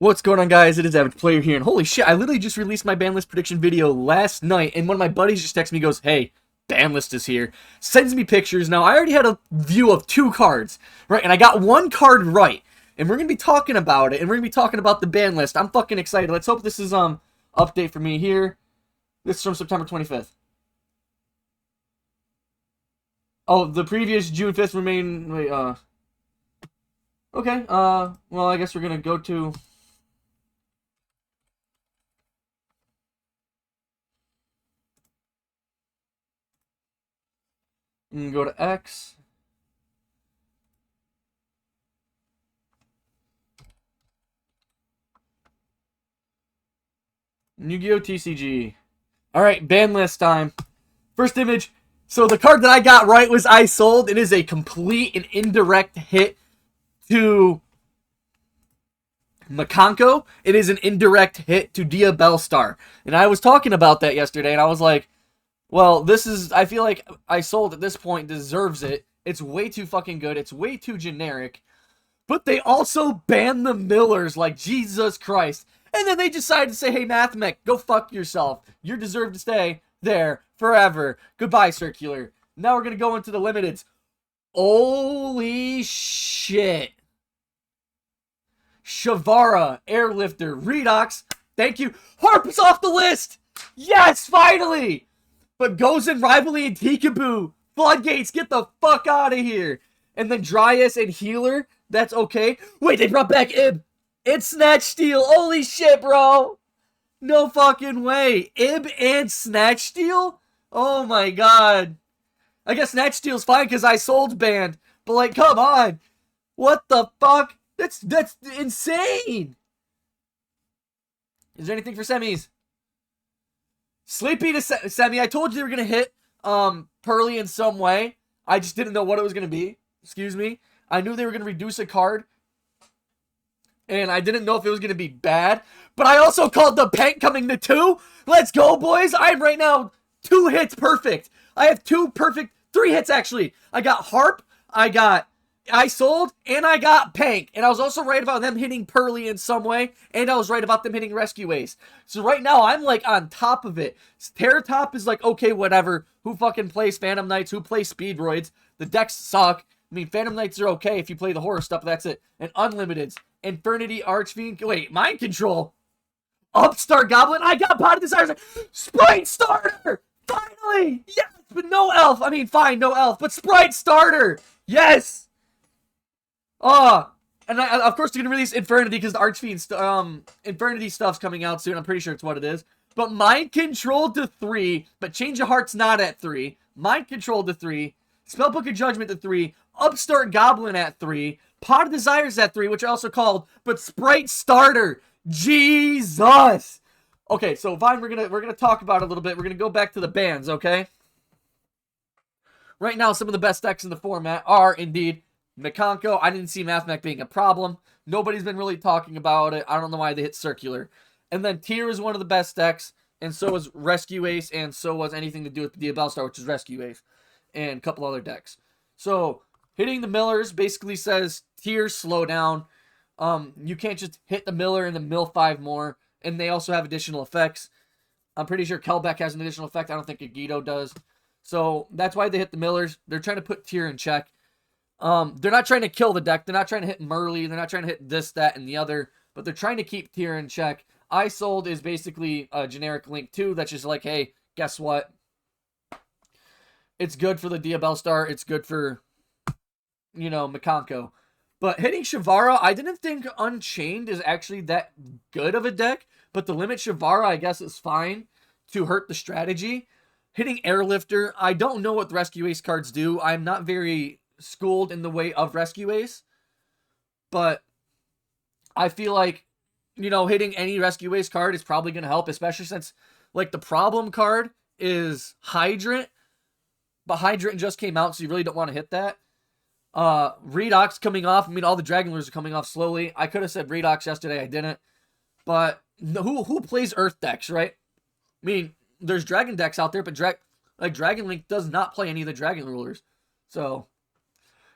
What's going on, guys? It is Average Player here, and holy shit, I literally just released my Banlist prediction video last night, and one of my buddies just texts me, goes, "Hey, Banlist is here," sends me pictures. Now, I already had a view of 2 cards, right, and I got 1 card right, and we're gonna be talking about it, and we're gonna be talking about the Banlist. I'm fucking excited. Let's hope this is, update for me here. This is from September 25th. Oh, the previous June 5th remain, wait, okay, well, I guess we're gonna go to... And go to X. Yu-Gi-Oh! TCG. Alright, Banlist time. First image. So the card that I got right was I sold. It is a complete and indirect hit to Makanko. It is an indirect hit to Dia Bellstar. And I was talking about that yesterday, and I was like, well, this is, I feel like I sold at this point deserves it. It's way too fucking good. It's way too generic. But they also banned the Millers, like, Jesus Christ. And then they decided to say, hey, Mathmech, go fuck yourself. You deserve to stay there forever. Goodbye, Circular. Now we're going to go into the limiteds. Holy shit. Shavara, Airlifter, Redox. Thank you. Harp is off the list. Yes, finally. But Gozen, Rivalry, and Tikaboo. Floodgates, get the fuck out of here. And then Dryas and Healer. That's okay. Wait, they brought back Ib. It's Snatch Steal. Holy shit, bro. No fucking way. Ib and Snatch Steal? Oh my god. I guess Snatch Steal's fine because I sold banned. But like, come on. What the fuck? That's insane. Is there anything for semis? Sleepy to semi. I told you they were going to hit Pearly in some way. I just didn't know what it was going to be. Excuse me. I knew they were going to reduce a card. And I didn't know if it was going to be bad. But I also called the Pank coming to 2. Let's go, boys. I'm right now 2 hits perfect. I have 2 perfect, 3 hits actually. I got Harp. I sold, and I got Pank. And I was also right about them hitting Pearly in some way, and I was right about them hitting Rescue Ace. So right now, I'm like on top of it. Terror Top is like, okay, whatever. Who fucking plays Phantom Knights? Who plays Speedroids? The decks suck. I mean, Phantom Knights are okay if you play the horror stuff, that's it. And Unlimiteds. Infernity, Archfiend. Wait, Mind Control. Upstart Goblin. I got Pot of Desires. Sprite Starter! Finally! Yes! But no elf. I mean, fine, no elf. But Sprite Starter! Yes! And of course they're going to release Infernity because the Archfiend, Infernity stuff's coming out soon. I'm pretty sure it's what it is. But Mind Control to 3, but Change of Heart's not at 3. Mind Control to 3, Spellbook of Judgment to 3, Upstart Goblin at 3, Pot of Desires at 3, which I also called, but Sprite Starter. Jesus! Okay, so Vine, we're gonna talk about it a little bit. We're gonna go back to the bans, okay? Right now, some of the best decks in the format are indeed Makanko. I didn't see Mathmech being a problem. Nobody's been really talking about it. I don't know why they hit Circular. And then Tyr is one of the best decks, and so was Rescue Ace, and so was anything to do with Dia Bellstar, which is Rescue Ace, and a couple other decks. So, hitting the Millers basically says, Tyr, slow down. You can't just hit the Miller and then mill 5 more, and they also have additional effects. I'm pretty sure Kelbeck has an additional effect. I don't think Agito does. So, that's why they hit the Millers. They're trying to put Tyr in check. They're not trying to kill the deck. They're not trying to hit Merly. They're not trying to hit this, that, and the other. But they're trying to keep Tyr in check. I sold is basically a generic Link 2. That's just like, hey, guess what? It's good for the Dia Bellstar. It's good for, you know, Makanko. But hitting Shavara, I didn't think Unchained is actually that good of a deck. But the limit Shavara, I guess, is fine to hurt the strategy. Hitting Airlifter, I don't know what the Rescue Ace cards do. I'm not very schooled in the way of Rescue Ace, but I feel like, you know, hitting any Rescue Ace card is probably going to help, especially since, like, the problem card is Hydrant, but Hydrant just came out, so you really don't want to hit that. Redox coming off. I mean, all the Dragon Lures are coming off slowly. I could have said Redox yesterday, I didn't, but who plays Earth decks, right? I mean, there's Dragon decks out there, but Dragon Link does not play any of the Dragon Rulers, so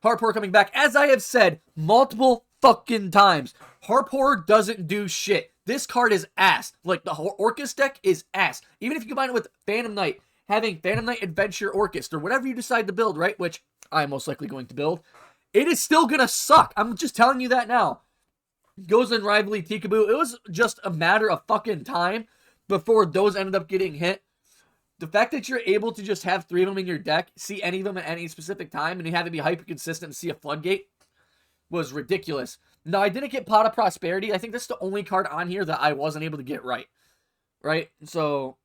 Hardcore coming back. As I have said multiple fucking times. Harp Horror doesn't do shit. This card is ass. Like, the Orcus deck is ass. Even if you combine it with Phantom Knight, having Phantom Knight Adventure Orcus, or whatever you decide to build, right? Which I'm most likely going to build. It is still gonna suck. I'm just telling you that now. Goes in Rivalry Tikaboo. It was just a matter of fucking time before those ended up getting hit. The fact that you're able to just have 3 of them in your deck, see any of them at any specific time, and you have to be hyper consistent and see a floodgate was ridiculous. No, I didn't get Pot of Prosperity. I think that's the only card on here that I wasn't able to get right. Right? So,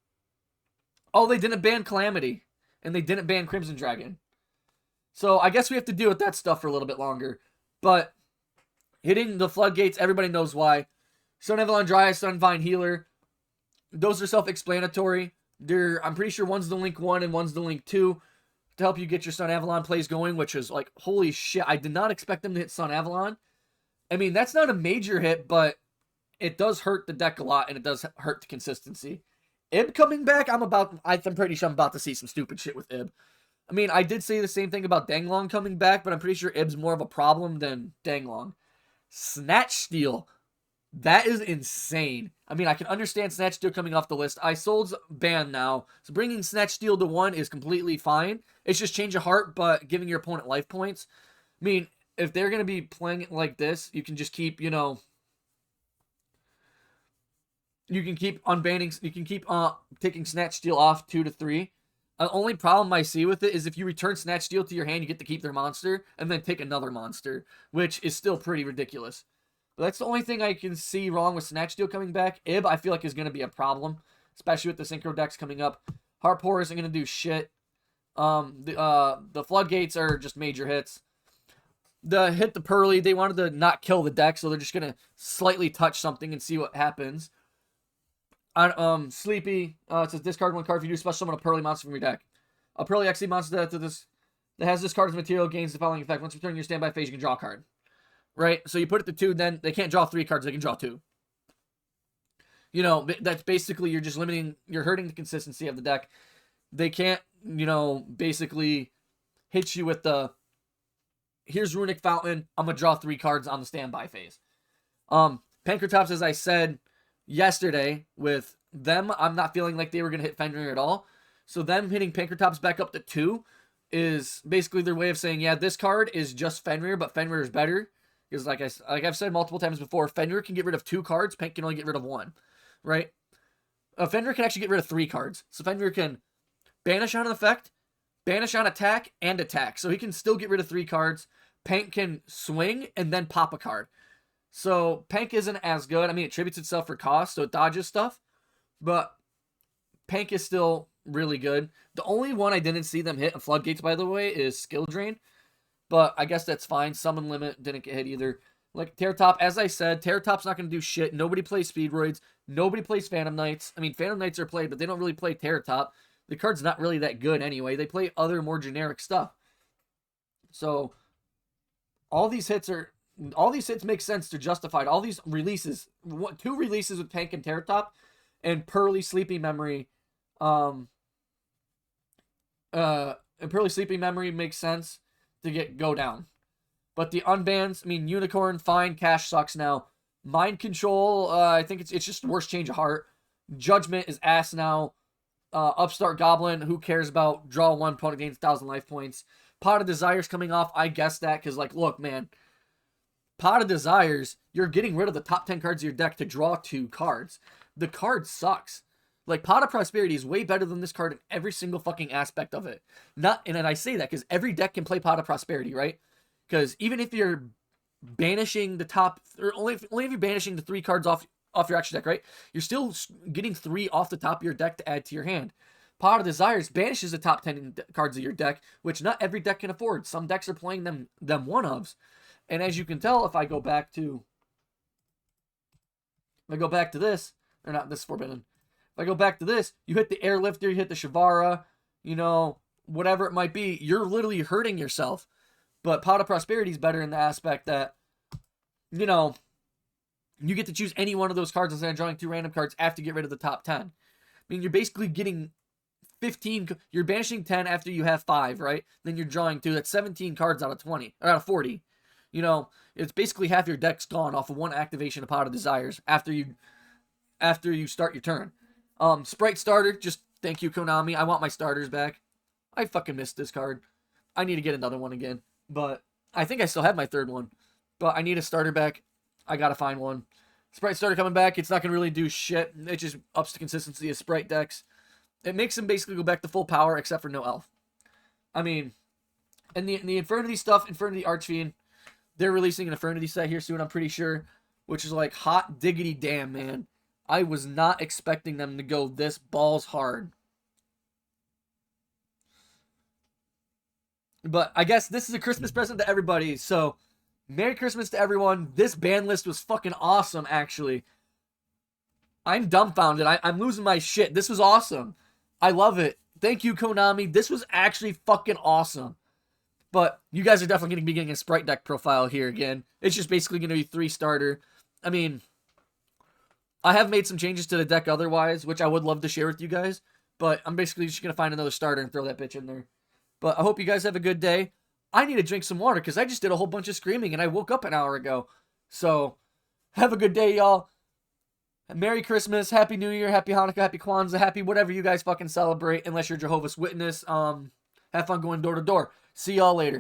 oh, they didn't ban Calamity, and they didn't ban Crimson Dragon. So, I guess we have to deal with that stuff for a little bit longer. But, hitting the floodgates, everybody knows why. Sun Avalon Dryas, Sunvine Healer, those are self-explanatory. I'm pretty sure one's the Link 1 and one's the Link 2 to help you get your Sun Avalon plays going, which is like, holy shit, I did not expect them to hit Sun Avalon. I mean, that's not a major hit, but it does hurt the deck a lot, and it does hurt the consistency. Ib coming back, I'm pretty sure I'm about to see some stupid shit with Ib. I mean, I did say the same thing about Danglong coming back, but I'm pretty sure Ib's more of a problem than Danglong. Snatch Steal. That is insane. I mean, I can understand Snatch Steal coming off the list. Isold's banned now, so bringing Snatch Steal to 1 is completely fine. It's just change of heart, but giving your opponent life points. I mean, if they're going to be playing it like this, you can just keep, you can keep unbanning, you can keep taking Snatch Steal off 2 to 3. The only problem I see with it is if you return Snatch Steal to your hand, you get to keep their monster, and then take another monster, which is still pretty ridiculous. But that's the only thing I can see wrong with Snatch Steal coming back. Ib, I feel like, is going to be a problem, especially with the Synchro decks coming up. Harp Horror isn't going to do shit. The Floodgates are just major hits. Hit the Pearly, they wanted to not kill the deck, so they're just going to slightly touch something and see what happens. On Sleepy, it says discard 1 card if you do special summon a Pearly monster from your deck. A Pearly XC monster that has this card as material gains the following effect. Once you return your standby phase, you can draw a card. Right? So you put it to 2, then they can't draw 3 cards, they can draw 2. That's basically, you're just you're hurting the consistency of the deck. They can't, basically hit you with here's Runic Fountain, I'm going to draw 3 cards on the standby phase. Pankratops, as I said yesterday, with them, I'm not feeling like they were going to hit Fenrir at all. So them hitting Pankratops back up to 2 is basically their way of saying, yeah, this card is just Fenrir, but Fenrir is better. Because like I've said multiple times before, Fenrir can get rid of 2 cards, Pank can only get rid of 1. Right? Fenrir can actually get rid of 3 cards. So Fenrir can banish on an effect, banish on attack, and attack. So he can still get rid of 3 cards. Pank can swing and then pop a card. So Pank isn't as good. I mean, it tributes itself for cost, so it dodges stuff. But Pank is still really good. The only one I didn't see them hit in Floodgates, by the way, is Skill Drain. But I guess that's fine. Summon Limit didn't get hit either. Like Terratop, as I said, Terratop's not going to do shit. Nobody plays Speedroids. Nobody plays Phantom Knights. I mean, Phantom Knights are played, but they don't really play Terratop. The card's not really that good anyway. They play other more generic stuff. So all these hits make sense to justified. All these releases, 2 releases with Pank and Terratop, and Pearly Sleepy Memory. And Pearly Sleepy Memory makes sense to go down. But the unbans, I mean, Unicorn, fine. Cash sucks now. Mind Control, I think it's just worse change of heart. Judgment is ass now. Upstart Goblin, who cares about draw 1, opponent gains 1,000 life points. Pot of Desires coming off, I guess that, because, like, look, man. Pot of Desires, you're getting rid of the top 10 cards of your deck to draw 2 cards. The card sucks. Like, Pot of Prosperity is way better than this card in every single fucking aspect of it. And I say that because every deck can play Pot of Prosperity, right? Because even if you're banishing the top, or only if you're banishing the 3 cards off your extra deck, right? You're still getting 3 off the top of your deck to add to your hand. Pot of Desires banishes the top 10 cards of your deck, which not every deck can afford. Some decks are playing them one-ofs. And as you can tell, if I go back to this, or not this Forbidden. If I go back to this, you hit the Airlifter, you hit the Shavara, whatever it might be, you're literally hurting yourself. But Pot of Prosperity is better in the aspect that, you get to choose any one of those cards instead of drawing 2 random cards after you get rid of the top 10. I mean, you're basically getting 15, you're banishing 10 after you have 5, right? Then you're drawing 2. That's 17 cards out of 20, or out of 40. You know, it's basically half your deck's gone off of one activation of Pot of Desires after you start your turn. Sprite starter, just thank you, Konami. I want my starters back. I fucking missed this card. I need to get another one again. But I think I still have my third one. But I need a starter back. I gotta find one. Sprite starter coming back. It's not gonna really do shit. It just ups the consistency of Sprite decks. It makes them basically go back to full power, except for no elf. I mean, and the Infernity stuff, Infernity Archfiend, they're releasing an Infernity set here soon, I'm pretty sure, which is like hot diggity damn, man. I was not expecting them to go this balls hard. But I guess this is a Christmas present to everybody, so Merry Christmas to everyone. This ban list was fucking awesome, actually. I'm dumbfounded. I'm losing my shit. This was awesome. I love it. Thank you, Konami. This was actually fucking awesome. But you guys are definitely going to be getting a Sprite deck profile here again. It's just basically going to be 3 starter. I mean, I have made some changes to the deck otherwise, which I would love to share with you guys. But I'm basically just going to find another starter and throw that bitch in there. But I hope you guys have a good day. I need to drink some water because I just did a whole bunch of screaming and I woke up an hour ago. So, have a good day, y'all. Merry Christmas, Happy New Year, Happy Hanukkah, Happy Kwanzaa, Happy whatever you guys fucking celebrate, unless you're Jehovah's Witness. Have fun going door to door. See y'all later.